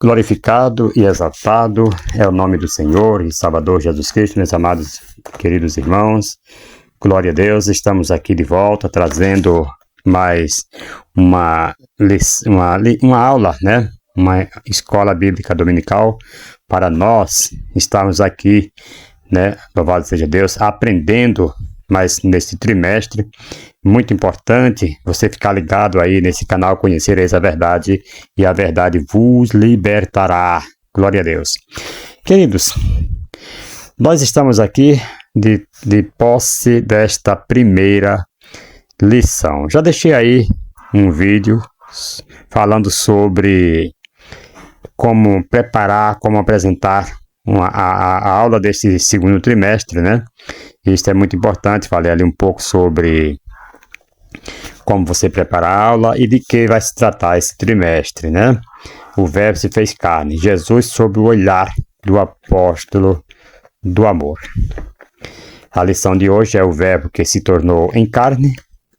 Glorificado e exaltado é o nome do Senhor e Salvador Jesus Cristo, meus amados queridos irmãos. Glória a Deus, estamos aqui de volta trazendo mais uma aula, né? Uma escola bíblica dominical para nós. Estamos aqui, né? Louvado seja Deus, aprendendo mais nesse trimestre. Muito importante você ficar ligado aí nesse canal, conhecereis a verdade e a verdade vos libertará. Glória a Deus. Queridos, nós estamos aqui de posse desta primeira lição. Já deixei aí um vídeo falando sobre como preparar, como apresentar a aula desse segundo trimestre, né? Isso é muito importante. Falei ali um pouco sobre como você prepara a aula e de que vai se tratar esse trimestre, né? O Verbo se fez carne, Jesus sob o olhar do apóstolo do amor. A lição de hoje é o Verbo que se tornou em carne,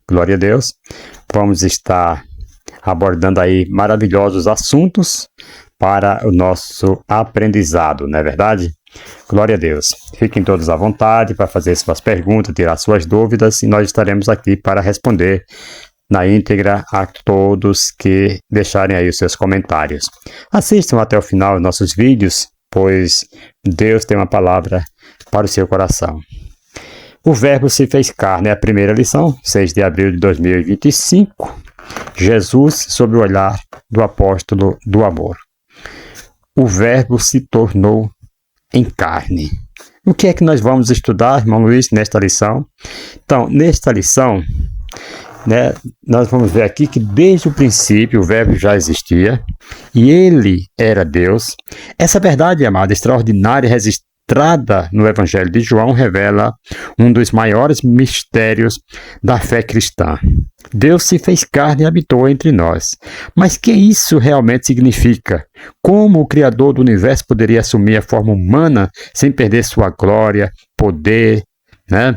glória a Deus. Vamos estar abordando aí maravilhosos assuntos para o nosso aprendizado, não é verdade? Glória a Deus. Fiquem todos à vontade para fazer suas perguntas, tirar suas dúvidas, e nós estaremos aqui para responder na íntegra a todos que deixarem aí os seus comentários. Assistam até o final os nossos vídeos, pois Deus tem uma palavra para o seu coração. O Verbo se fez carne, é a primeira lição, 6 de abril de 2025. Jesus sob o olhar do apóstolo do amor. O Verbo se tornou em carne. O que é que nós vamos estudar, irmão Luiz, nesta lição? Então, nesta lição, né, nós vamos ver aqui que desde o princípio o Verbo já existia e ele era Deus. Essa verdade, amada, extraordinária, registrada no Evangelho de João, revela um dos maiores mistérios da fé cristã. Deus se fez carne e habitou entre nós. Mas que isso realmente significa? Como o Criador do Universo poderia assumir a forma humana sem perder sua glória, poder, né?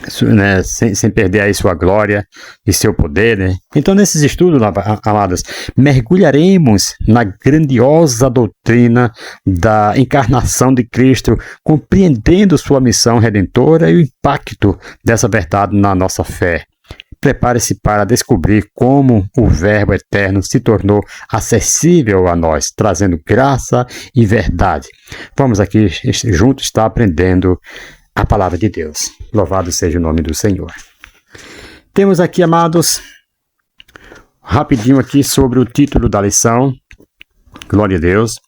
Sem perder aí sua glória e seu poder, né? Então, nesses estudos, amadas, mergulharemos na grandiosa doutrina da encarnação de Cristo, compreendendo sua missão redentora e o impacto dessa verdade na nossa fé. Prepare-se para descobrir como o Verbo eterno se tornou acessível a nós, trazendo graça e verdade. Vamos aqui juntos estar aprendendo a palavra de Deus. Louvado seja o nome do Senhor. Temos aqui, amados, rapidinho aqui sobre o título da lição. Glória a Deus.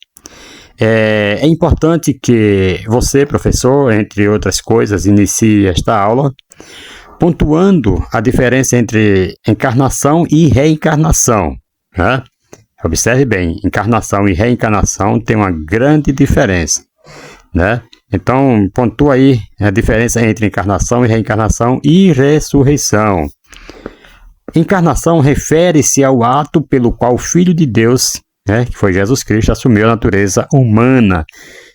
É importante que você, professor, entre outras coisas, inicie esta aula pontuando a diferença entre encarnação e reencarnação, né? Observe bem, encarnação e reencarnação tem uma grande diferença, né? Então, pontua aí a diferença entre encarnação e reencarnação e ressurreição. Encarnação refere-se ao ato pelo qual o Filho de Deus, né, que foi Jesus Cristo, assumiu a natureza humana,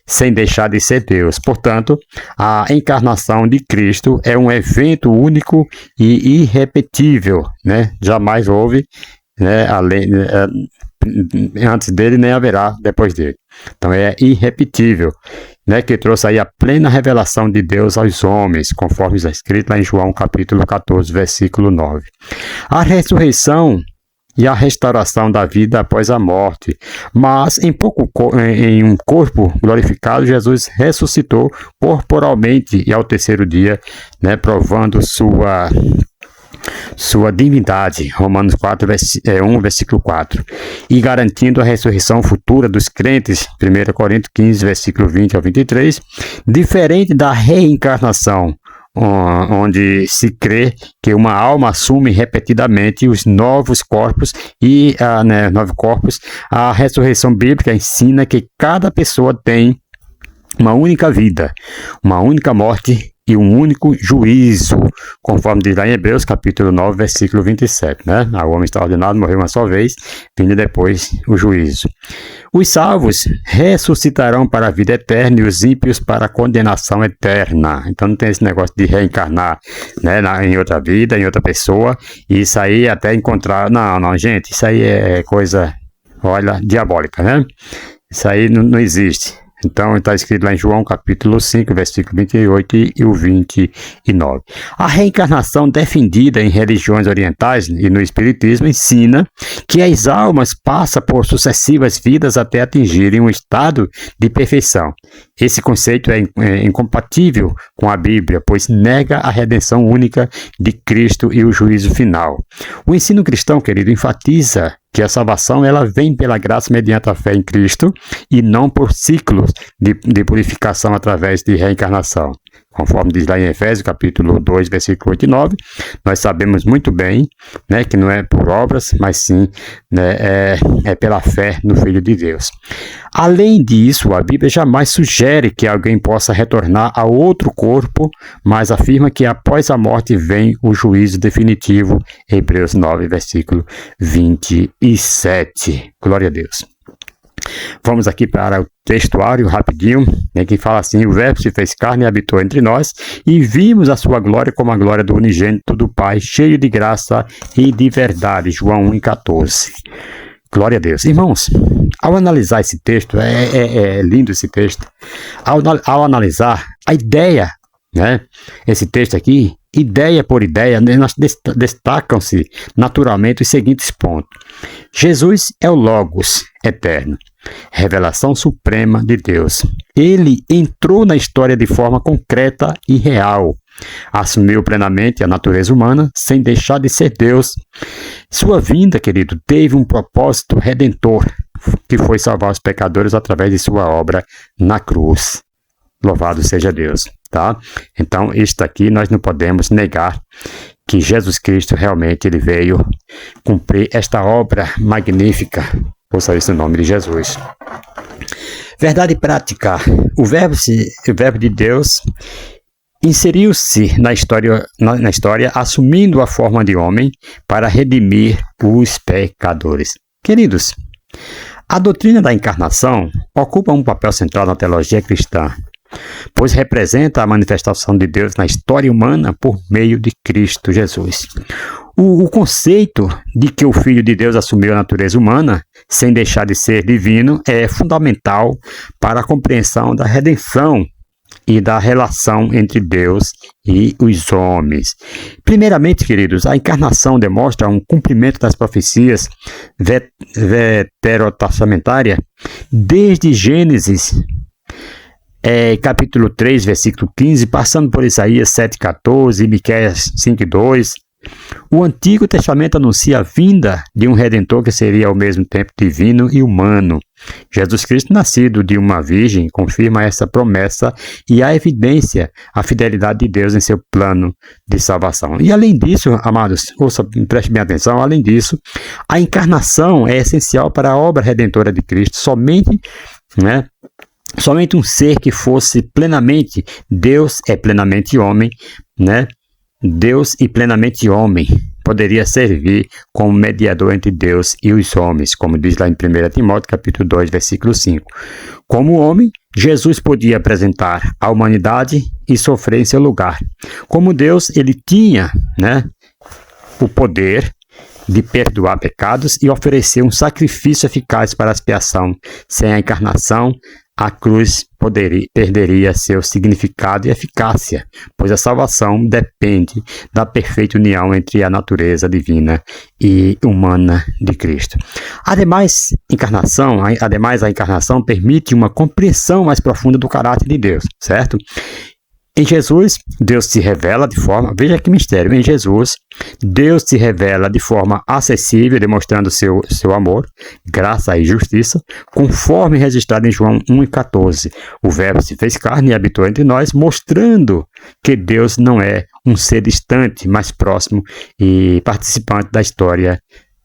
sem deixar de ser Deus. Portanto, a encarnação de Cristo é um evento único e irrepetível, né? Jamais houve, né, antes dele, nem haverá depois dele. Então, é irrepetível, né, que trouxe aí a plena revelação de Deus aos homens, conforme está escrito lá em João capítulo 14, versículo 9. A ressurreição e a restauração da vida após a morte. Mas em um corpo glorificado, Jesus ressuscitou corporalmente e ao terceiro dia, né, provando sua divindade, Romanos 1, versículo 4, e garantindo a ressurreição futura dos crentes, 1 Coríntios 15, versículo 20 ao 23, diferente da reencarnação, onde se crê que uma alma assume repetidamente os novos corpos novos corpos. A ressurreição bíblica ensina que cada pessoa tem uma única vida, uma única morte e um único juízo, conforme diz lá em Hebreus, capítulo 9, versículo 27, né? O homem está ordenado morrer uma só vez, vindo depois o juízo. Os salvos ressuscitarão para a vida eterna e os ímpios para a condenação eterna. Então não tem esse negócio de reencarnar, né, em outra vida, em outra pessoa, e isso aí até encontrar... Não, gente, isso aí é coisa olha, diabólica, né? Isso aí não existe. Então, está escrito lá em João capítulo 5, versículo 28 e o 29. A reencarnação defendida em religiões orientais e no espiritismo ensina que as almas passam por sucessivas vidas até atingirem um estado de perfeição. Esse conceito é incompatível com a Bíblia, pois nega a redenção única de Cristo e o juízo final. O ensino cristão, querido, enfatiza que a salvação ela vem pela graça mediante a fé em Cristo e não por ciclos de purificação através de reencarnação. Conforme diz lá em Efésios, capítulo 2, versículo 8 e 9, nós sabemos muito bem, né, que não é por obras, mas sim, né, é pela fé no Filho de Deus. Além disso, a Bíblia jamais sugere que alguém possa retornar a outro corpo, mas afirma que após a morte vem o juízo definitivo, Hebreus 9, versículo 27. Glória a Deus. Vamos aqui para o textuário rapidinho, né, que fala assim: o verbo se fez carne e habitou entre nós, e vimos a sua glória como a glória do unigênito do Pai, cheio de graça e de verdade. João 1,14. Glória a Deus. Irmãos, ao analisar esse texto, é lindo esse texto, ao analisar a ideia, né, esse texto aqui, ideia por ideia, destacam-se naturalmente os seguintes pontos. Jesus é o Logos eterno, revelação suprema de Deus. Ele entrou na história de forma concreta e real. Assumiu plenamente a natureza humana sem deixar de ser Deus. Sua vinda, querido, teve um propósito redentor, que foi salvar os pecadores através de sua obra na cruz. Louvado seja Deus, tá? Então, isto aqui nós não podemos negar que Jesus Cristo realmente ele veio cumprir esta obra magnífica. Ouça isso no nome de Jesus. Verdade prática. O verbo de Deus inseriu-se na história, assumindo a forma de homem para redimir os pecadores. Queridos, a doutrina da encarnação ocupa um papel central na teologia cristã, pois representa a manifestação de Deus na história humana por meio de Cristo Jesus. O conceito de que o Filho de Deus assumiu a natureza humana, sem deixar de ser divino, é fundamental para a compreensão da redenção e da relação entre Deus e os homens. Primeiramente, queridos, a encarnação demonstra um cumprimento das profecias veterotestamentárias desde Gênesis, capítulo 3, versículo 15, passando por Isaías 7,14 e Miqueias 5,2. O Antigo Testamento anuncia a vinda de um Redentor que seria ao mesmo tempo divino e humano. Jesus Cristo, nascido de uma virgem, confirma essa promessa e a evidência a fidelidade de Deus em seu plano de salvação. E além disso, amados, preste bem atenção, além disso, a encarnação é essencial para a obra redentora de Cristo. Somente um ser que fosse plenamente Deus é plenamente homem, né? Deus e plenamente homem poderia servir como mediador entre Deus e os homens, como diz lá em 1 Timóteo, capítulo 2, versículo 5. Como homem, Jesus podia apresentar a humanidade e sofrer em seu lugar. Como Deus, ele tinha, né, o poder de perdoar pecados e oferecer um sacrifício eficaz para a expiação. Sem a encarnação, a cruz perderia seu significado e eficácia, pois a salvação depende da perfeita união entre a natureza divina e humana de Cristo. Ademais, a encarnação permite uma compreensão mais profunda do caráter de Deus, certo? Em Jesus, Deus se revela de forma... Veja que mistério. Em Jesus, Deus se revela de forma acessível, demonstrando seu amor, graça e justiça, conforme registrado em João 1,14. O Verbo se fez carne e habitou entre nós, mostrando que Deus não é um ser distante, mas próximo e participante da história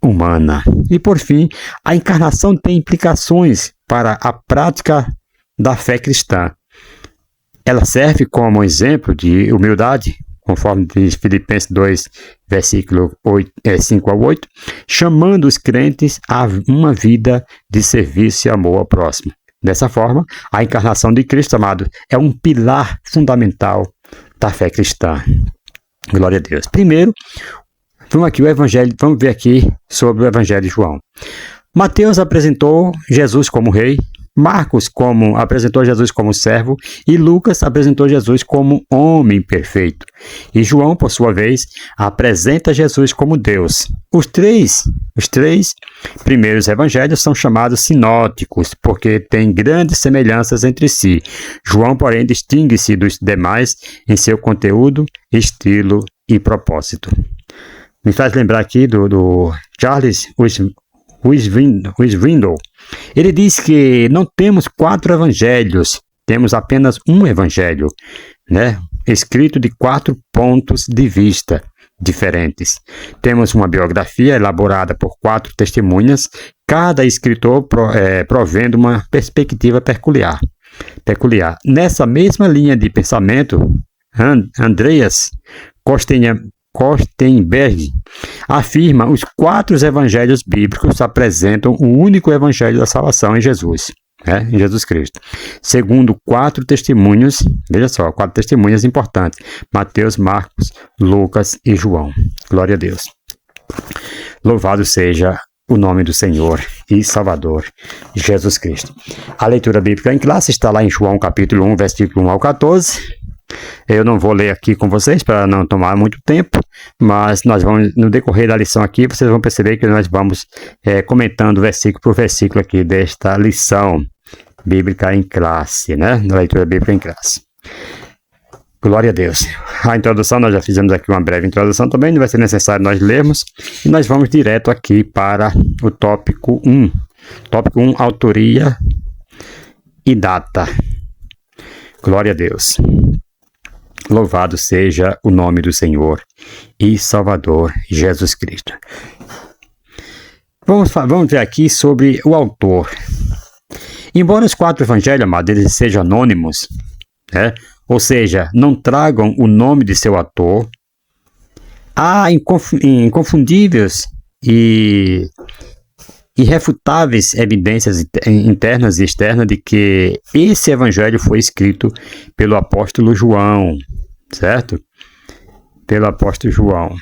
humana. E, por fim, a encarnação tem implicações para a prática da fé cristã. Ela serve como exemplo de humildade, conforme diz Filipenses 2, versículo 5 a 8, chamando os crentes a uma vida de serviço e amor ao próximo. Dessa forma, a encarnação de Cristo, amado, é um pilar fundamental da fé cristã. Glória a Deus. Primeiro, vamos ver aqui sobre o Evangelho de João. Mateus apresentou Jesus como rei, Marcos apresentou Jesus como servo e Lucas apresentou Jesus como homem perfeito. E João, por sua vez, apresenta Jesus como Deus. Os três primeiros evangelhos são chamados sinóticos, porque têm grandes semelhanças entre si. João, porém, distingue-se dos demais em seu conteúdo, estilo e propósito. Me faz lembrar aqui do Charles Swindoll. Ele diz que não temos 4 evangelhos, temos apenas um evangelho, né? Escrito de 4 pontos de vista diferentes. Temos uma biografia elaborada por 4 testemunhas, cada escritor provendo uma perspectiva peculiar. Nessa mesma linha de pensamento, Andreas Kostenberg afirma os 4 evangelhos bíblicos apresentam o único evangelho da salvação em Jesus, em Jesus Cristo. Segundo 4 testemunhos, veja só, 4 testemunhas importantes: Mateus, Marcos, Lucas e João. Glória a Deus. Louvado seja o nome do Senhor e Salvador Jesus Cristo. A leitura bíblica em classe está lá em João capítulo 1, versículo 1 ao 14. Eu não vou ler aqui com vocês para não tomar muito tempo, mas nós vamos, no decorrer da lição aqui, vocês vão perceber que nós vamos comentando versículo por versículo aqui desta lição bíblica em classe, né? Da leitura bíblica em classe. Glória a Deus. A introdução, nós já fizemos aqui uma breve introdução também, não vai ser necessário nós lermos, e nós vamos direto aqui para o tópico 1. Tópico 1, autoria e data. Glória a Deus. Louvado seja o nome do Senhor e Salvador Jesus Cristo. Vamos ver aqui sobre o autor. Embora os 4 evangelhos, amados, eles sejam anônimos, ou seja, não tragam o nome de seu autor, há inconfundíveis e irrefutáveis evidências internas e externas de que esse evangelho foi escrito pelo apóstolo João, certo? Pelo apóstolo João,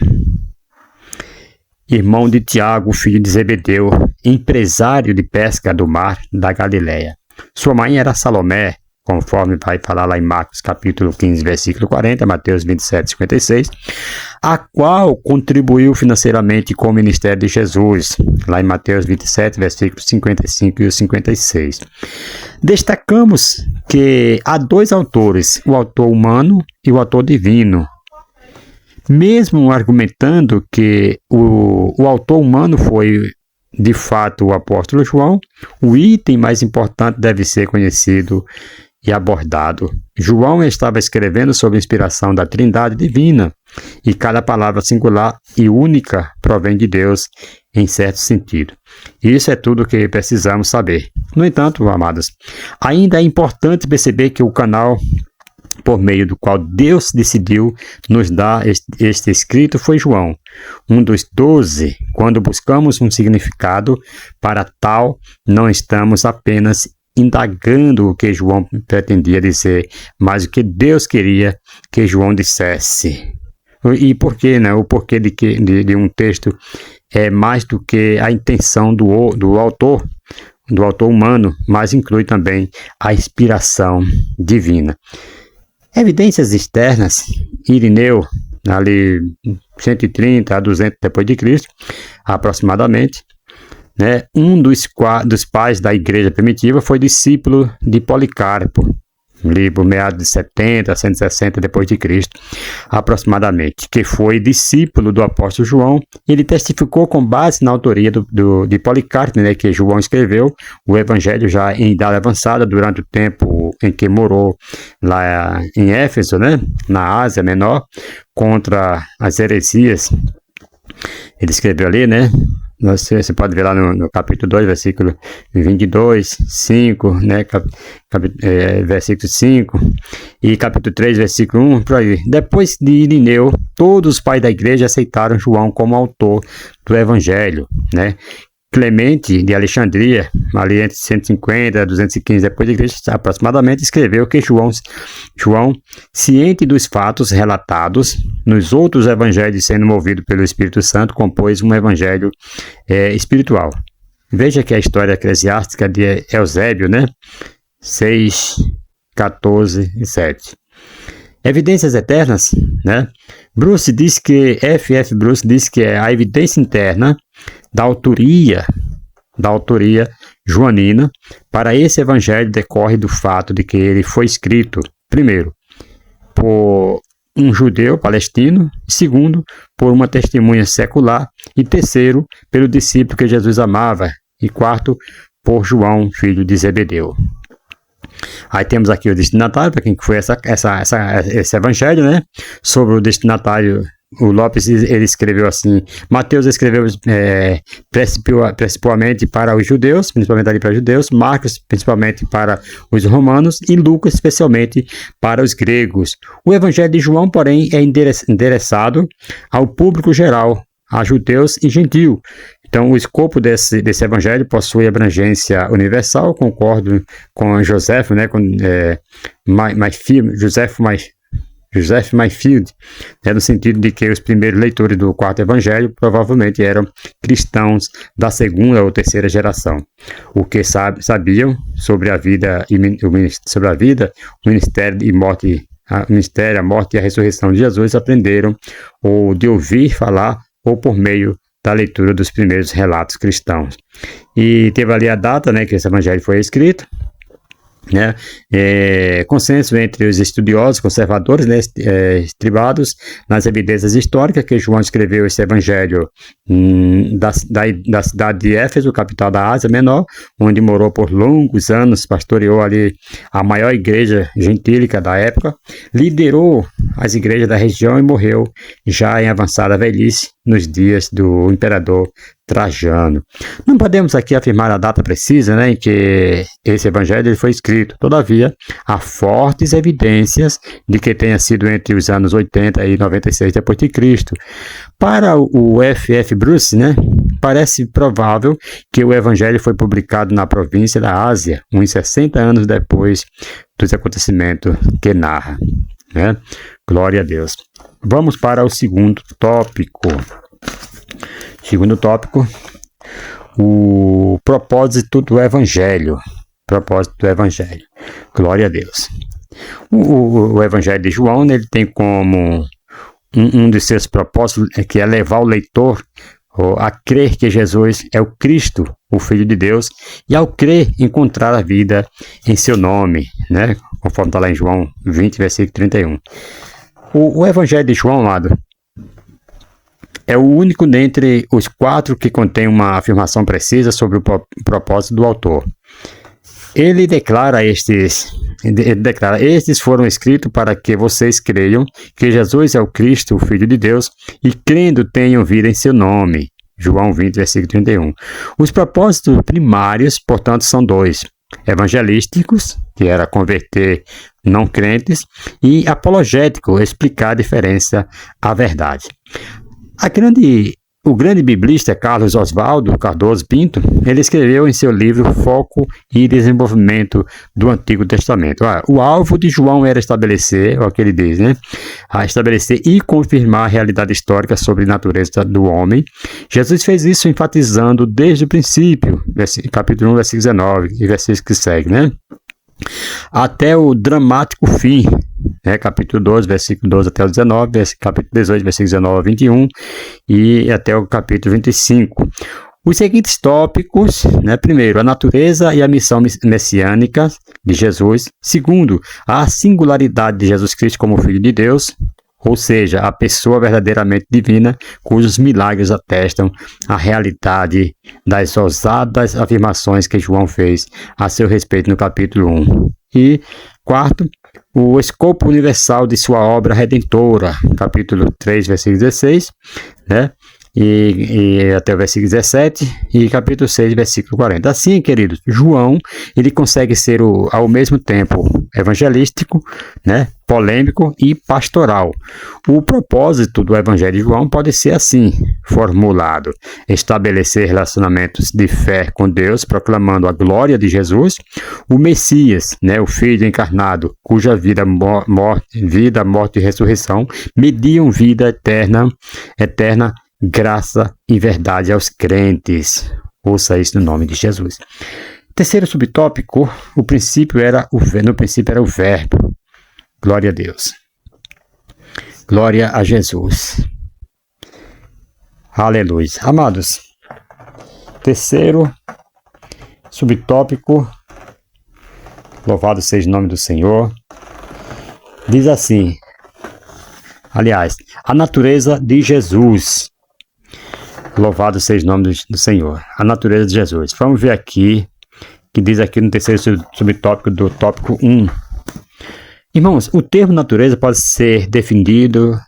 irmão de Tiago, filho de Zebedeu, empresário de pesca do mar da Galileia. Sua mãe era Salomé, conforme vai falar lá em Marcos capítulo 15, versículo 40, Mateus 27, 56, a qual contribuiu financeiramente com o ministério de Jesus, lá em Mateus 27, versículos 55 e 56. Destacamos que há 2 autores, o autor humano e o autor divino. Mesmo argumentando que o autor humano foi de fato o apóstolo João, o item mais importante deve ser conhecido e abordado. João estava escrevendo sob inspiração da Trindade divina, e cada palavra singular e única provém de Deus em certo sentido. Isso é tudo o que precisamos saber. No entanto, amados, ainda é importante perceber que o canal por meio do qual Deus decidiu nos dar este escrito foi João, um dos 12. Quando buscamos um significado para tal, não estamos apenas indagando o que João pretendia dizer, mas o que Deus queria que João dissesse. E por quê, né? O porquê de um texto é mais do que a intenção do autor humano, mas inclui também a inspiração divina. Evidências externas, Irineu, ali 130 a 200 depois de Cristo, aproximadamente, né? Um dos pais da igreja primitiva foi discípulo de Policarpo, ali por meados de 70 a 160 depois de Cristo, aproximadamente, que foi discípulo do apóstolo João. Ele testificou com base na autoria de Policarpo, né, que João escreveu o evangelho já em idade avançada, durante o tempo em que morou lá em Éfeso, né, na Ásia Menor, contra as heresias. Ele escreveu ali, né? Você pode ver lá no capítulo 2, versículo 22, 5, né, versículo 5, e capítulo 3, versículo 1, por aí. Depois de Irineu, todos os pais da igreja aceitaram João como autor do evangelho, né? Clemente de Alexandria, ali entre 150 e 215 depois de Cristo, aproximadamente, escreveu que João, ciente dos fatos relatados nos outros evangelhos, sendo movido pelo Espírito Santo, compôs um evangelho espiritual. Veja que a história eclesiástica de Eusébio, né? 6, 14 e 7. Evidências eternas, né? Bruce diz que é a evidência interna da autoria joanina para esse evangelho decorre do fato de que ele foi escrito, primeiro, por um judeu palestino, segundo, por uma testemunha secular, e terceiro, pelo discípulo que Jesus amava, e quarto, por João, filho de Zebedeu. Aí temos aqui o destinatário, para quem foi esse evangelho, né? Sobre o destinatário, o Lopes, ele escreveu assim: Mateus escreveu principalmente para os judeus, principalmente ali para os judeus, Marcos principalmente para os romanos e Lucas especialmente para os gregos. O evangelho de João, porém, é endereçado ao público geral, a judeus e gentios. Então, o escopo desse evangelho possui abrangência universal. Concordo com Joseph, né, Joseph Mayfield, né, no sentido de que os primeiros leitores do quarto evangelho provavelmente eram cristãos da segunda ou terceira geração, o que sabiam sobre a vida, o ministério e morte, a morte e a ressurreição de Jesus, aprenderam ou de ouvir falar ou por meio da leitura dos primeiros relatos cristãos. E teve ali a data, né, que esse evangelho foi escrito, né, consenso entre os estudiosos conservadores, né, estribados nas evidências históricas que João escreveu esse evangelho da cidade de Éfeso, capital da Ásia Menor, onde morou por longos anos, pastoreou ali a maior igreja gentílica da época, liderou as igrejas da região e morreu já em avançada velhice nos dias do imperador Trajano. Não podemos aqui afirmar a data precisa, né, em que esse evangelho ele foi escrito. Todavia, há fortes evidências de que tenha sido entre os anos 80 e 96 depois de Cristo. Para o F.F. Bruce, né, parece provável que o evangelho foi publicado na província da Ásia, uns 60 anos depois dos acontecimentos que narra, né? Glória a Deus. Vamos para o segundo tópico. Segundo tópico, o propósito do Evangelho. Propósito do Evangelho. Glória a Deus. O Evangelho de João, ele tem como um de seus propósitos que é levar o leitor a crer que Jesus é o Cristo, o Filho de Deus, e ao crer encontrar a vida em seu nome, né? Conforme está lá em João 20, versículo 31. O Evangelho de João, amado, é o único dentre os 4 que contém uma afirmação precisa sobre o propósito do autor. Ele declara estes foram escritos para que vocês creiam que Jesus é o Cristo, o Filho de Deus, e crendo tenham vida em seu nome. João 20, versículo 31. Os propósitos primários, portanto, são 2. Evangelísticos, que era converter não crentes, e apologético, explicar a diferença à verdade. O grande biblista Carlos Oswaldo Cardoso Pinto, ele escreveu em seu livro Foco e Desenvolvimento do Antigo Testamento. O alvo de João era estabelecer, o que ele diz, né? Estabelecer e confirmar a realidade histórica sobre a natureza do homem. Jesus fez isso enfatizando desde o princípio, capítulo 1, versículo 19, e versículo que segue, né? Até o dramático fim, né? Capítulo 12, versículo 12 até o 19, capítulo 18, versículo 19 a 21 e até o capítulo 25. Os seguintes tópicos, né? Primeiro, a natureza e a missão messiânica de Jesus. Segundo, a singularidade de Jesus Cristo como Filho de Deus, ou seja, a pessoa verdadeiramente divina, cujos milagres atestam a realidade das ousadas afirmações que João fez a seu respeito no capítulo 1. E, quarto, o escopo universal de sua obra redentora, capítulo 3, versículo 16, né? E até o versículo 17, e capítulo 6, versículo 40. Assim, queridos, João, ele consegue ser ao mesmo tempo evangelístico, né, polêmico e pastoral. O propósito do Evangelho de João pode ser assim formulado: estabelecer relacionamentos de fé com Deus, proclamando a glória de Jesus, o Messias, né, o Filho encarnado, cuja vida, morte e ressurreição mediam vida eterna, graça e verdade aos crentes. Ouça isso no nome de Jesus. Terceiro subtópico, no princípio era o verbo. Glória a Deus. Glória a Jesus. Aleluia. Amados, terceiro subtópico, louvado seja o nome do Senhor, diz assim, aliás, a natureza de Jesus. Louvado seja o nome do Senhor, a natureza de Jesus. Vamos ver aqui, que diz aqui no terceiro subtópico do tópico 1. Irmãos, o termo natureza pode ser definido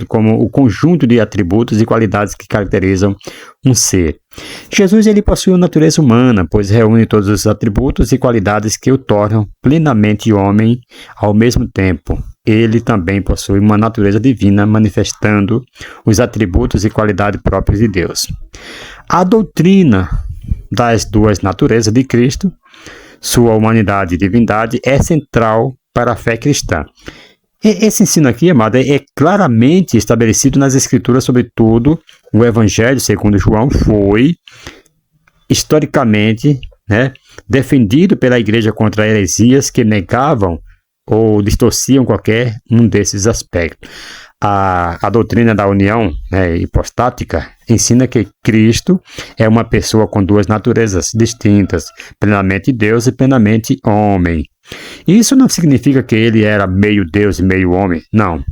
como o conjunto de atributos e qualidades que caracterizam um ser. Jesus ele possui uma natureza humana, pois reúne todos os atributos e qualidades que o tornam plenamente homem ao mesmo tempo. Ele também possui uma natureza divina, manifestando os atributos e qualidades próprios de Deus. A doutrina das duas naturezas de Cristo, sua humanidade e divindade, é central para a fé cristã. Esse ensino aqui, amado, é claramente estabelecido nas Escrituras, sobretudo o Evangelho segundo João foi historicamente defendido pela igreja contra heresias que negavam ou distorciam qualquer um desses aspectos. A doutrina da união hipostática ensina que Cristo é uma pessoa com duas naturezas distintas, plenamente Deus e plenamente homem. Isso não significa que ele era meio Deus e meio homem, não.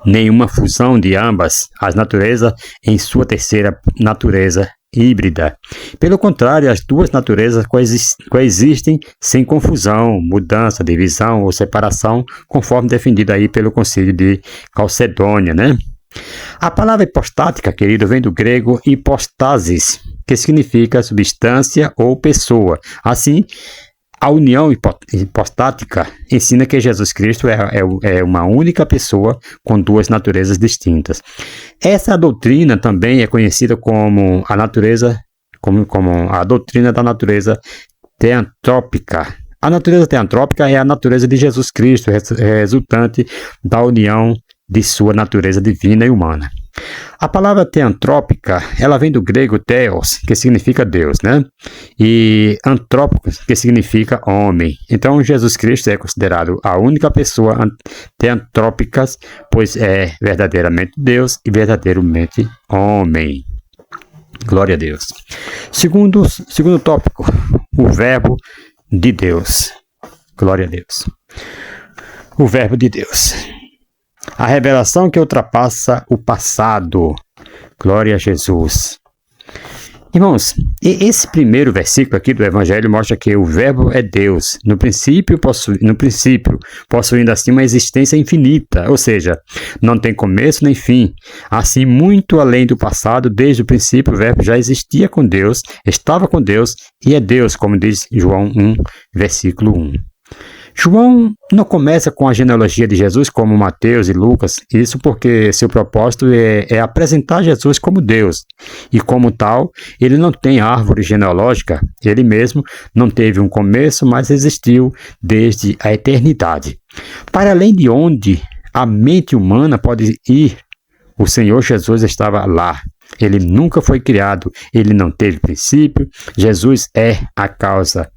Nenhuma fusão de ambas as naturezas em sua terceira natureza híbrida. Pelo contrário, as duas naturezas coexistem sem confusão, mudança, divisão ou separação, conforme defendido aí pelo Concílio de Calcedônia, A palavra hipostática, querido, vem do grego hipostasis, que significa substância ou pessoa. Assim, a união hipostática ensina que Jesus Cristo é uma única pessoa com duas naturezas distintas. Essa doutrina também é conhecida como a doutrina da natureza teantrópica. A natureza teantrópica é a natureza de Jesus Cristo, resultante da união de sua natureza divina e humana. A palavra teantrópica, ela vem do grego theos, que significa Deus, E antrópicos, que significa homem. Então, Jesus Cristo é considerado a única pessoa teantrópica, pois é verdadeiramente Deus e verdadeiramente homem. Glória a Deus. Segundo tópico, o verbo de Deus. Glória a Deus. O verbo de Deus. A revelação que ultrapassa o passado. Glória a Jesus. Irmãos, esse primeiro versículo aqui do Evangelho mostra que o verbo é Deus, no princípio possuindo assim uma existência infinita, ou seja, não tem começo nem fim. Assim, muito além do passado, desde o princípio o verbo já existia com Deus, estava com Deus e é Deus, como diz João 1, versículo 1. João não começa com a genealogia de Jesus como Mateus e Lucas, isso porque seu propósito é apresentar Jesus como Deus, e como tal, ele não tem árvore genealógica, ele mesmo não teve um começo, mas existiu desde a eternidade. Para além de onde a mente humana pode ir, o Senhor Jesus estava lá. Ele nunca foi criado, ele não teve princípio, Jesus é a causa,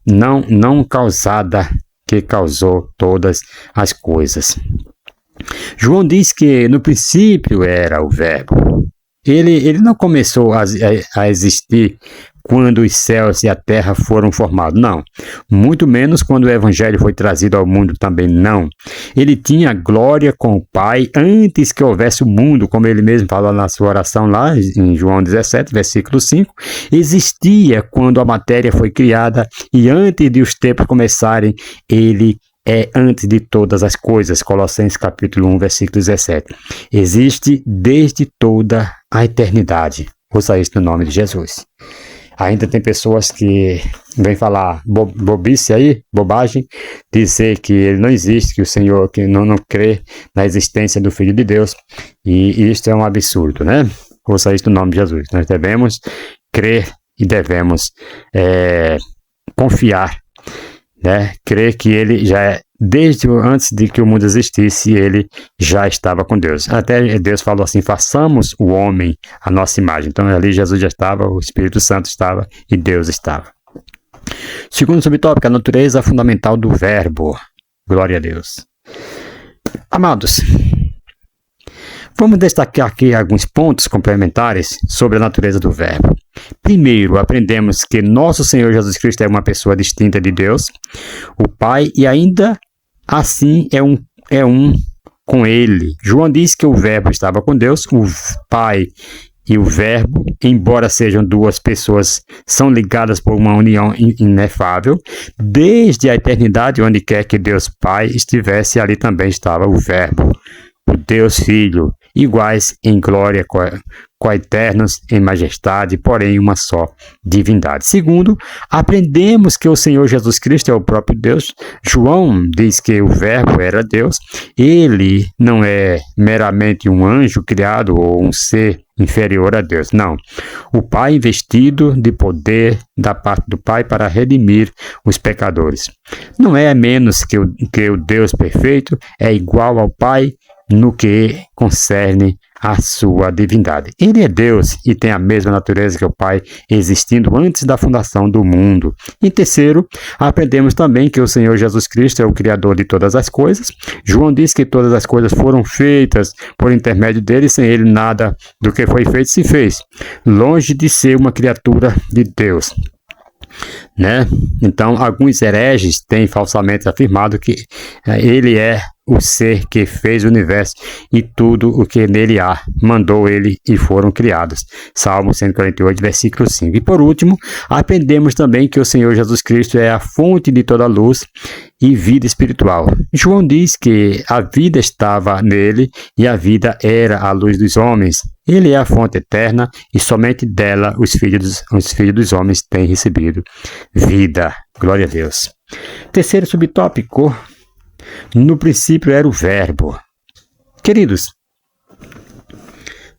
não causada, que causou todas as coisas. João diz que no princípio era o verbo. Ele não começou a existir quando os céus e a terra foram formados, não. Muito menos quando o Evangelho foi trazido ao mundo também, não. Ele tinha glória com o Pai antes que houvesse o mundo, como ele mesmo fala na sua oração lá em João 17, versículo 5. Existia quando a matéria foi criada e antes de os tempos começarem, ele é antes de todas as coisas. Colossenses capítulo 1, versículo 17. Existe desde toda a eternidade. Ouça isso no nome de Jesus. Ainda tem pessoas que vêm falar bobice aí, bobagem, dizer que ele não existe, que o Senhor que não crê na existência do Filho de Deus, e isto é um absurdo, Ouça isso no nome de Jesus. Nós devemos crer e devemos confiar né, crê que ele já é, desde antes de que o mundo existisse, ele já estava com Deus. Até Deus falou assim, façamos o homem à nossa imagem. Então ali Jesus já estava, o Espírito Santo estava e Deus estava. Segundo subtópico, a natureza fundamental do verbo. Glória a Deus. Amados, vamos destacar aqui alguns pontos complementares sobre a natureza do verbo. Primeiro, aprendemos que nosso Senhor Jesus Cristo é uma pessoa distinta de Deus, o Pai, e ainda assim é um com Ele. João diz que o verbo estava com Deus, o Pai e o verbo, embora sejam duas pessoas, são ligadas por uma união inefável. Desde a eternidade, onde quer que Deus Pai estivesse, ali também estava o verbo, o Deus Filho, iguais em glória, coeternos em majestade, porém uma só divindade. Segundo, aprendemos que o Senhor Jesus Cristo é o próprio Deus. João diz que o verbo era Deus. Ele não é meramente um anjo criado ou um ser inferior a Deus. Não. O Pai investido de poder da parte do Pai para redimir os pecadores. Não é menos que o Deus perfeito, é igual ao Pai no que concerne a sua divindade. Ele é Deus e tem a mesma natureza que o Pai, existindo antes da fundação do mundo. Em terceiro, aprendemos também que o Senhor Jesus Cristo é o Criador de todas as coisas. João diz que todas as coisas foram feitas por intermédio dele, sem ele nada do que foi feito se fez. Longe de ser uma criatura de Deus. Né? Então, alguns hereges têm falsamente afirmado que ele é o ser que fez o universo e tudo o que nele há, mandou ele e foram criados. Salmo 148, versículo 5. E por último, aprendemos também que o Senhor Jesus Cristo é a fonte de toda luz e vida espiritual. João diz que a vida estava nele e a vida era a luz dos homens. Ele é a fonte eterna e somente dela os filhos dos homens têm recebido vida. Glória a Deus. Terceiro subtópico. No princípio era o verbo. Queridos,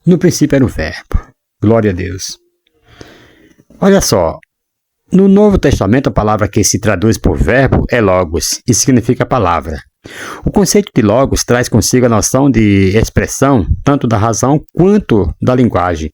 no princípio era o verbo. Glória a Deus. Olha só, no Novo Testamento a palavra que se traduz por verbo é logos e significa palavra. O conceito de logos traz consigo a noção de expressão, tanto da razão quanto da linguagem.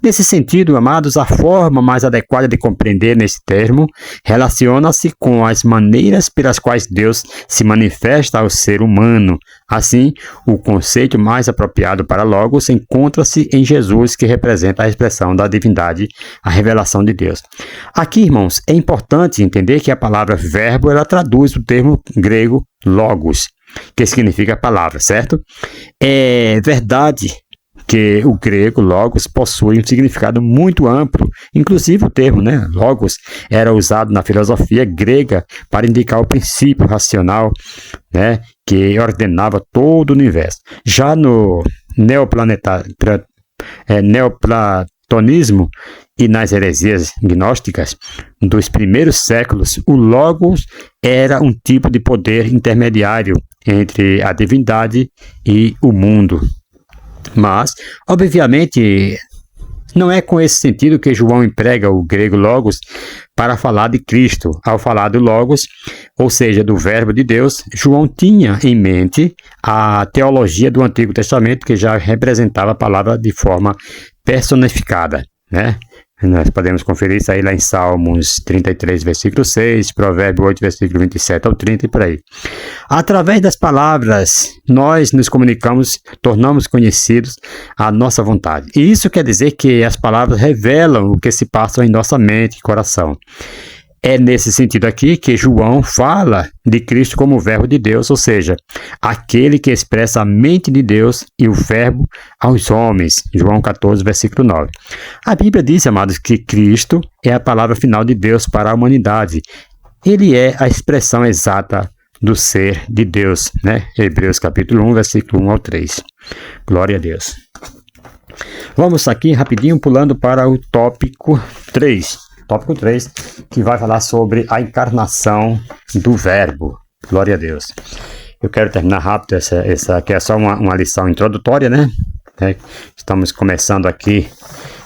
Nesse sentido, amados, a forma mais adequada de compreender nesse termo relaciona-se com as maneiras pelas quais Deus se manifesta ao ser humano. Assim, o conceito mais apropriado para logos encontra-se em Jesus, que representa a expressão da divindade, a revelação de Deus. Aqui, irmãos, é importante entender que a palavra verbo ela traduz o termo grego logos, que significa palavra, certo? É verdade que o grego logos possui um significado muito amplo, inclusive o termo, né, logos, era usado na filosofia grega para indicar o princípio racional, né, que ordenava todo o universo. Já no neoplatonismo e nas heresias gnósticas dos primeiros séculos, o logos era um tipo de poder intermediário entre a divindade e o mundo. Mas, obviamente, não é com esse sentido que João emprega o grego logos para falar de Cristo. Ao falar do logos, ou seja, do verbo de Deus, João tinha em mente a teologia do Antigo Testamento, que já representava a palavra de forma personificada, né? Nós podemos conferir isso aí lá em Salmos 33, versículo 6, Provérbio 8, versículo 27 ao 30 e por aí. Através das palavras, nós nos comunicamos, tornamos conhecidos a nossa vontade. E isso quer dizer que as palavras revelam o que se passa em nossa mente e coração. É nesse sentido aqui que João fala de Cristo como o verbo de Deus, ou seja, aquele que expressa a mente de Deus e o verbo aos homens. João 14, versículo 9. A Bíblia diz, amados, que Cristo é a palavra final de Deus para a humanidade. Ele é a expressão exata do ser de Deus, né? Hebreus capítulo 1, versículo 1 ao 3. Glória a Deus. Vamos aqui rapidinho pulando para o tópico 3. Tópico 3, que vai falar sobre a encarnação do verbo. Glória a Deus. Eu quero terminar rápido essa que é só uma lição introdutória, né? Estamos começando aqui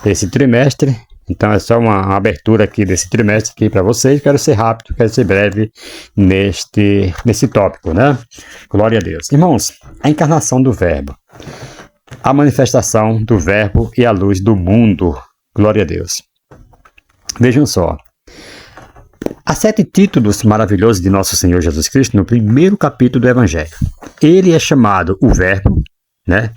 esse trimestre Então é só uma abertura aqui desse trimestre aqui para vocês. Quero ser rápido, quero ser breve nesse tópico, né? Glória a Deus. Irmãos, a encarnação do Verbo, a manifestação do Verbo e a luz do mundo. Glória a Deus. Vejam só. Há 7 títulos maravilhosos de nosso Senhor Jesus Cristo no primeiro capítulo do Evangelho. Ele é chamado o Verbo, né?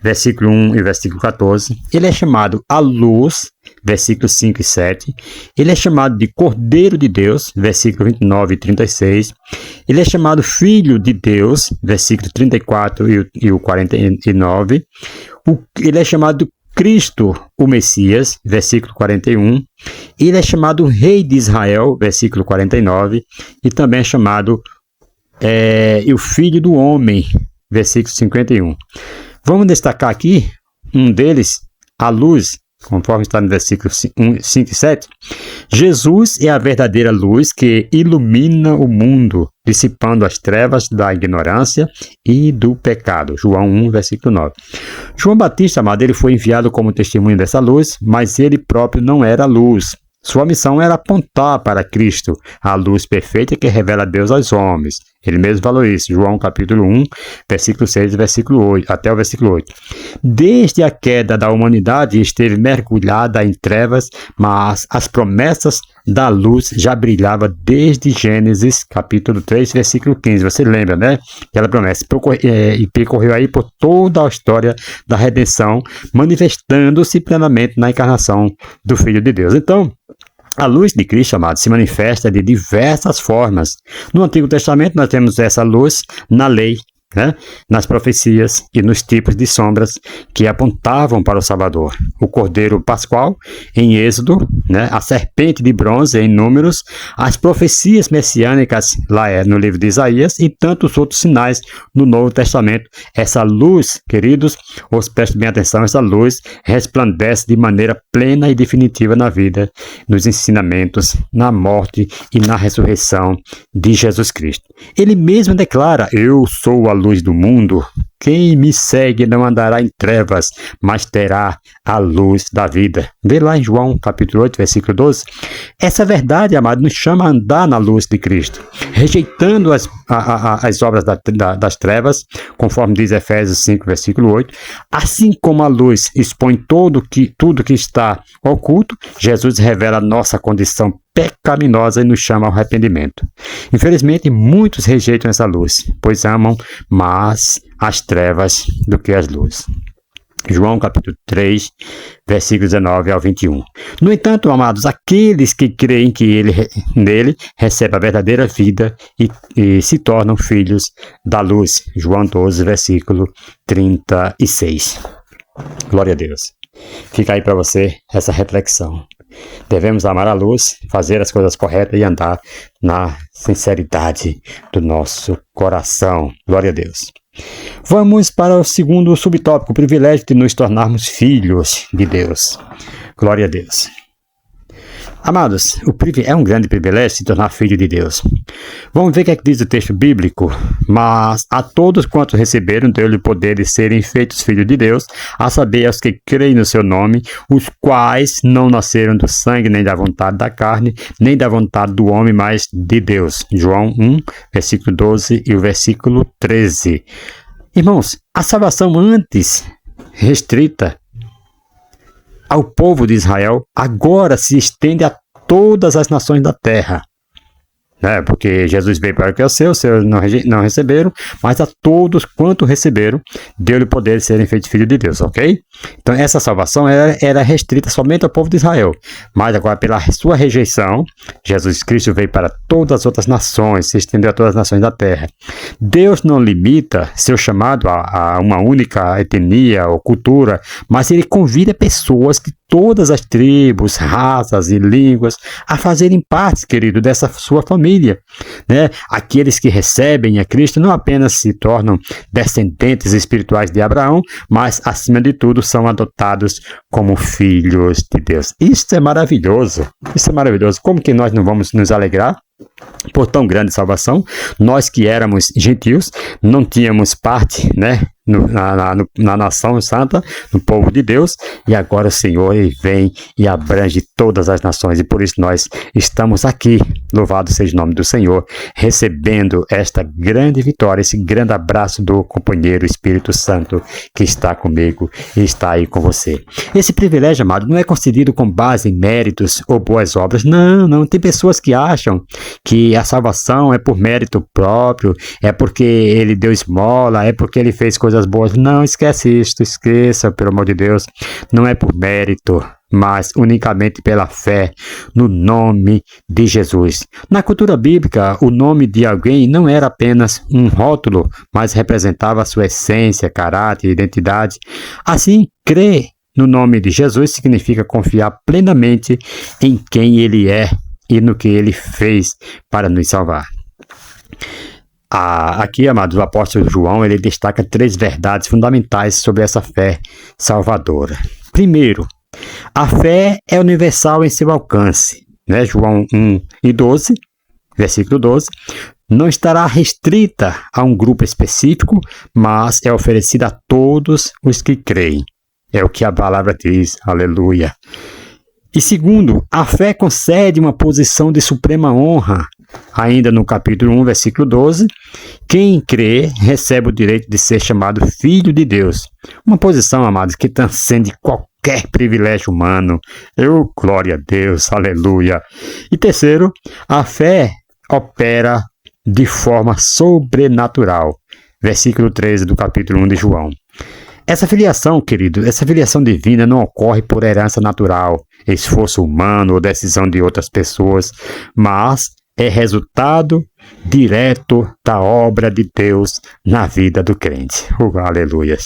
Versículo 1 e versículo 14. Ele é chamado a luz, versículos 5 e 7. Ele é chamado de Cordeiro de Deus, versículo 29 e 36. Ele é chamado Filho de Deus, versículo 34 e o 49. Ele é chamado Cristo, o Messias, versículo 41. Ele é chamado Rei de Israel, versículo 49. E também é chamado o Filho do Homem, versículo 51. Vamos destacar aqui um deles, a luz, conforme está no versículo 5 e 7. Jesus é a verdadeira luz que ilumina o mundo, dissipando as trevas da ignorância e do pecado. João 1, versículo 9. João Batista, amado, ele foi enviado como testemunho dessa luz, mas ele próprio não era luz. Sua missão era apontar para Cristo, a luz perfeita que revela Deus aos homens. Ele mesmo falou isso, João capítulo 1, versículo 6 versículo 8, até o versículo 8. Desde a queda da humanidade esteve mergulhada em trevas, mas as promessas da luz já brilhavam desde Gênesis capítulo 3, versículo 15. Você lembra, né? Aquela promessa e percorreu aí por toda a história da redenção, manifestando-se plenamente na encarnação do Filho de Deus. Então, a luz de Cristo, amado, se manifesta de diversas formas. No Antigo Testamento nós temos essa luz na lei, né? Nas profecias e nos tipos de sombras que apontavam para o Salvador. O Cordeiro Pascual em Êxodo, né? A serpente de bronze em Números, as profecias messiânicas lá no livro de Isaías e tantos outros sinais no Novo Testamento. Essa luz, queridos, prestem bem atenção, essa luz resplandece de maneira plena e definitiva na vida, nos ensinamentos, na morte e na ressurreição de Jesus Cristo. Ele mesmo declara: eu sou a luz do mundo. Quem me segue não andará em trevas, mas terá a luz da vida. Vê lá em João capítulo 8, versículo 12. Essa verdade, amado, nos chama a andar na luz de Cristo, rejeitando as obras das trevas, conforme diz Efésios 5, versículo 8. Assim como a luz expõe tudo que está oculto, Jesus revela a nossa condição pecaminosa e nos chama ao arrependimento. Infelizmente, muitos rejeitam essa luz, pois amam mais as trevas do que as luzes. João capítulo 3, versículos 19 ao 21. No entanto, amados, aqueles que creem que nele recebem a verdadeira vida e se tornam filhos da luz. João 12, versículo 36. Glória a Deus. Fica aí para você essa reflexão. Devemos amar a luz, fazer as coisas corretas e andar na sinceridade do nosso coração. Glória a Deus. Vamos para o segundo subtópico, o privilégio de nos tornarmos filhos de Deus. Glória a Deus. Amados, é um grande privilégio se tornar filho de Deus. Vamos ver o que é que diz o texto bíblico. Mas a todos quantos receberam, deu-lhe o poder de serem feitos filhos de Deus, a saber, aos que creem no seu nome, os quais não nasceram do sangue, nem da vontade da carne, nem da vontade do homem, mas de Deus. João 1, versículo 12 e o versículo 13. Irmãos, a salvação antes restrita ao povo de Israel, agora se estende a todas as nações da terra. Porque Jesus veio para o que é o seu, os seus não receberam, mas a todos quanto receberam, deu-lhe o poder de serem feitos filhos de Deus, ok? Então essa salvação era restrita somente ao povo de Israel, mas agora pela sua rejeição, Jesus Cristo veio para todas as outras nações, se estendeu a todas as nações da terra. Deus não limita seu chamado a uma única etnia ou cultura, mas ele convida pessoas de todas as tribos, raças e línguas a fazerem parte, querido, dessa sua família. Aqueles que recebem a Cristo não apenas se tornam descendentes espirituais de Abraão, mas, acima de tudo, são adotados como filhos de Deus. Isso é maravilhoso. Isso é maravilhoso. Como que nós não vamos nos alegrar? por tão grande salvação, nós que éramos gentios, não tínhamos parte, né, na nação santa, no povo de Deus, e agora o Senhor ele vem e abrange todas as nações, e por isso nós estamos aqui, louvado seja o nome do Senhor, recebendo esta grande vitória, esse grande abraço do companheiro Espírito Santo que está comigo e está aí com você. Esse privilégio, amado, não é concedido com base em méritos ou boas obras, não, tem pessoas que acham que a salvação é por mérito próprio, é porque ele deu esmola, é porque ele fez coisas boas. Não, esqueça, pelo amor de Deus. Não é por mérito, mas unicamente pela fé no nome de Jesus. Na cultura bíblica, o nome de alguém não era apenas um rótulo, mas representava sua essência, caráter e identidade. Assim, crer no nome de Jesus significa confiar plenamente em quem ele é e no que ele fez para nos salvar. Aqui, amados, o apóstolo João ele destaca 3 verdades fundamentais sobre essa fé salvadora. Primeiro, a fé é universal em seu alcance. Né? João 1:12, versículo 12, não estará restrita a um grupo específico, mas é oferecida a todos os que creem. É o que a palavra diz, aleluia. E segundo, a fé concede uma posição de suprema honra. Ainda no capítulo 1, versículo 12, quem crê recebe o direito de ser chamado filho de Deus. Uma posição, amados, que transcende qualquer privilégio humano. Glória a Deus, aleluia. E terceiro, a fé opera de forma sobrenatural. Versículo 13 do capítulo 1 de João. Essa filiação, querido, essa filiação divina não ocorre por herança natural, esforço humano ou decisão de outras pessoas, mas é resultado direto da obra de Deus na vida do crente. Aleluia.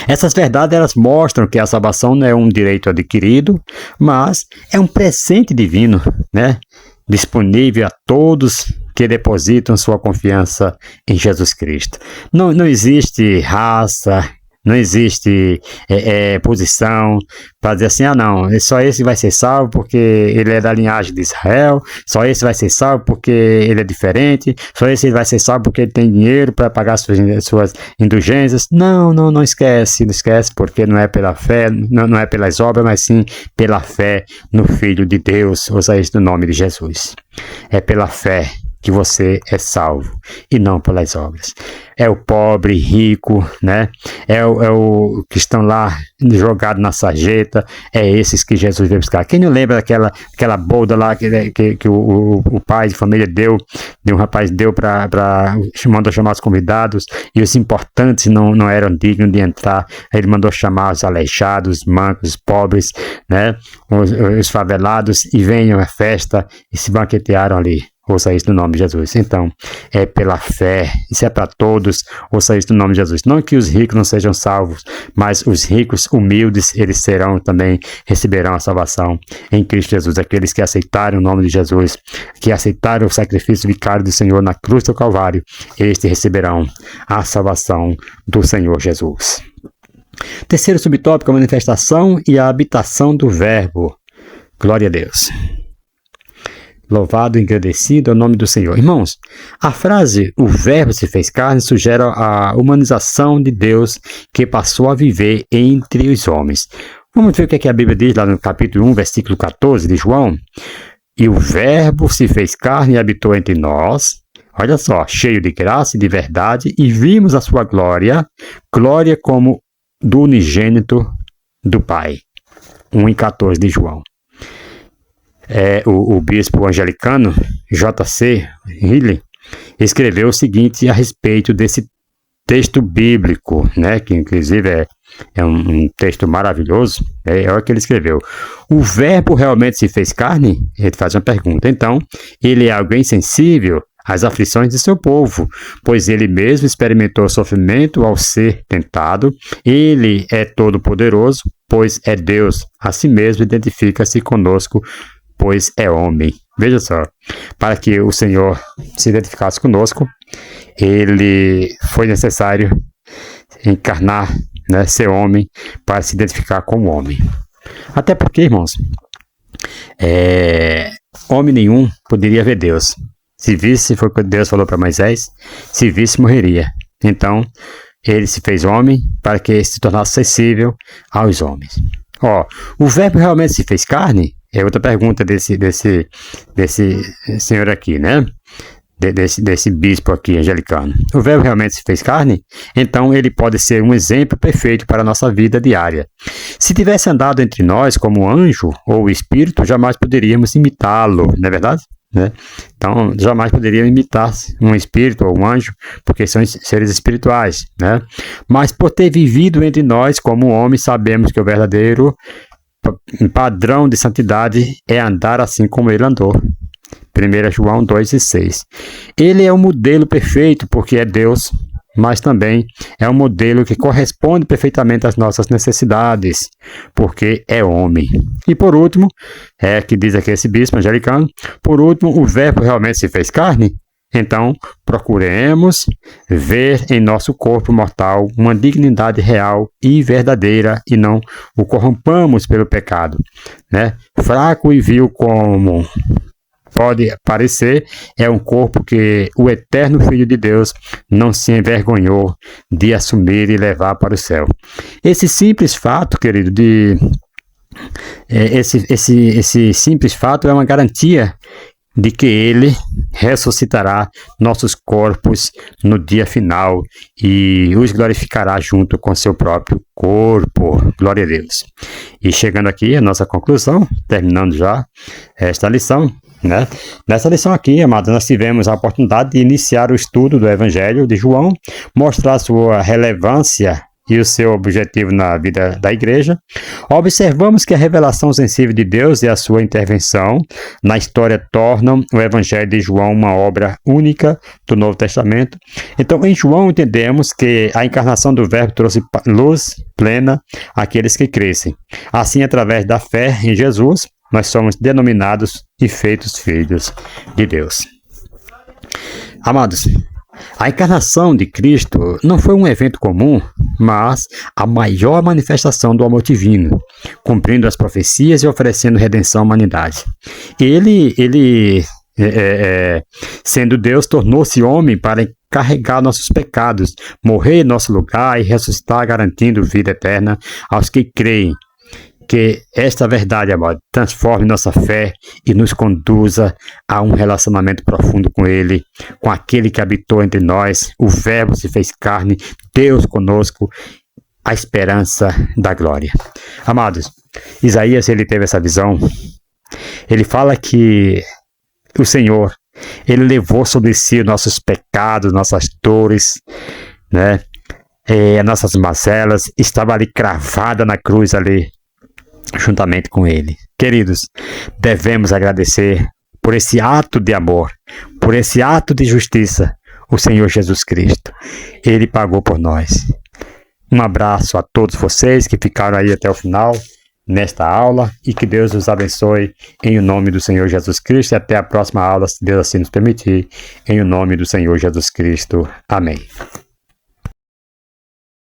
Essas verdades elas mostram que a salvação não é um direito adquirido, mas é um presente divino, né? Disponível a todos que depositam sua confiança em Jesus Cristo. Não existe raça, não existe posição para dizer assim, não, só esse vai ser salvo porque ele é da linhagem de Israel, só esse vai ser salvo porque ele é diferente, só esse vai ser salvo porque ele tem dinheiro para pagar suas indulgências. Não esquece, porque não é pela fé, não é pelas obras, mas sim pela fé no Filho de Deus, ouça isso no nome de Jesus. É pela fé que você é salvo e não pelas obras. É o pobre, rico, né? É o que estão lá jogados na sarjeta, é esses que Jesus veio buscar. Quem não lembra daquela bolda lá que o pai de família um rapaz deu mandou chamar os convidados e os importantes não eram dignos de entrar. Ele mandou chamar os aleijados, os mancos, os pobres, né? Os favelados e venham à festa e se banquetearam ali. Ouça isso no nome de Jesus. Então, é pela fé, isso é para todos, ouça isso no nome de Jesus. Não que os ricos não sejam salvos, mas os ricos humildes, eles receberão a salvação em Cristo Jesus. Aqueles que aceitaram o nome de Jesus, que aceitaram o sacrifício vicário do Senhor na cruz do Calvário, estes receberão a salvação do Senhor Jesus. Terceiro subtópico, a manifestação e a habitação do Verbo. Glória a Deus. Louvado e engrandecido é o nome do Senhor. Irmãos, a frase o verbo se fez carne sugere a humanização de Deus que passou a viver entre os homens. Vamos ver o que a Bíblia diz lá no capítulo 1, versículo 14 de João. E o verbo se fez carne e habitou entre nós. Olha só, cheio de graça e de verdade, e vimos a sua glória como do unigênito do Pai. 1:14 de João. O bispo anglicano J.C. Riley escreveu o seguinte a respeito desse texto bíblico, né, que inclusive é um texto maravilhoso. É o que ele escreveu. O verbo realmente se fez carne? Ele faz uma pergunta. Então, ele é alguém sensível às aflições de seu povo, pois ele mesmo experimentou sofrimento ao ser tentado. Ele é todo-poderoso, pois é Deus. A si mesmo identifica-se conosco, pois é homem. Veja só, para que o Senhor se identificasse conosco, ele foi necessário encarnar, né, ser homem, para se identificar como homem. Até porque, irmãos, homem nenhum poderia ver Deus. Se visse, foi o que Deus falou para Moisés, se visse, morreria. Então, ele se fez homem para que se tornasse acessível aos homens. O verbo realmente se fez carne? É outra pergunta desse senhor aqui, né? Desse bispo aqui, angelicano. O verbo realmente se fez carne? Então ele pode ser um exemplo perfeito para a nossa vida diária. Se tivesse andado entre nós como anjo ou espírito, jamais poderíamos imitá-lo, não é verdade? Né? Então, jamais poderíamos imitar um espírito ou um anjo, porque são seres espirituais, né? Mas por ter vivido entre nós como homem, sabemos que o verdadeiro padrão de santidade é andar assim como ele andou. 1 João 2,6. Ele é o modelo perfeito porque é Deus, mas também é um modelo que corresponde perfeitamente às nossas necessidades, porque é homem. E por último, que diz aqui esse bispo angelicano, por último, o verbo realmente se fez carne? Então, procuremos ver em nosso corpo mortal uma dignidade real e verdadeira e não o corrompamos pelo pecado, né? Fraco e vil como pode parecer, é um corpo que o eterno Filho de Deus não se envergonhou de assumir e levar para o céu. Esse simples fato, querido, esse simples fato é uma garantia de que ele ressuscitará nossos corpos no dia final e os glorificará junto com seu próprio corpo. Glória a Deus. E chegando aqui a nossa conclusão, terminando já esta lição, né? Nessa lição aqui, amados, nós tivemos a oportunidade de iniciar o estudo do Evangelho de João, mostrar sua relevância e o seu objetivo na vida da igreja. Observamos que a revelação sensível de Deus e a sua intervenção na história tornam o Evangelho de João uma obra única do Novo Testamento. Então, em João entendemos que a encarnação do Verbo trouxe luz plena àqueles que crescem. Assim, através da fé em Jesus, nós somos denominados e feitos filhos de Deus. Amados, a encarnação de Cristo não foi um evento comum, mas a maior manifestação do amor divino, cumprindo as profecias e oferecendo redenção à humanidade. Ele sendo Deus, tornou-se homem para carregar nossos pecados, morrer em nosso lugar e ressuscitar, garantindo vida eterna aos que creem. Que esta verdade, amado, transforme nossa fé e nos conduza a um relacionamento profundo com Ele, com aquele que habitou entre nós, o Verbo se fez carne, Deus conosco, a esperança da glória. Amados, Isaías, ele teve essa visão. Ele fala que o Senhor, ele levou sobre si nossos pecados, nossas dores, né? Nossas mazelas, estava ali cravada na cruz ali, juntamente com ele. Queridos, devemos agradecer por esse ato de amor, por esse ato de justiça, o Senhor Jesus Cristo. Ele pagou por nós. Um abraço a todos vocês que ficaram aí até o final nesta aula e que Deus os abençoe em o nome do Senhor Jesus Cristo e até a próxima aula, se Deus assim nos permitir, em o nome do Senhor Jesus Cristo. Amém.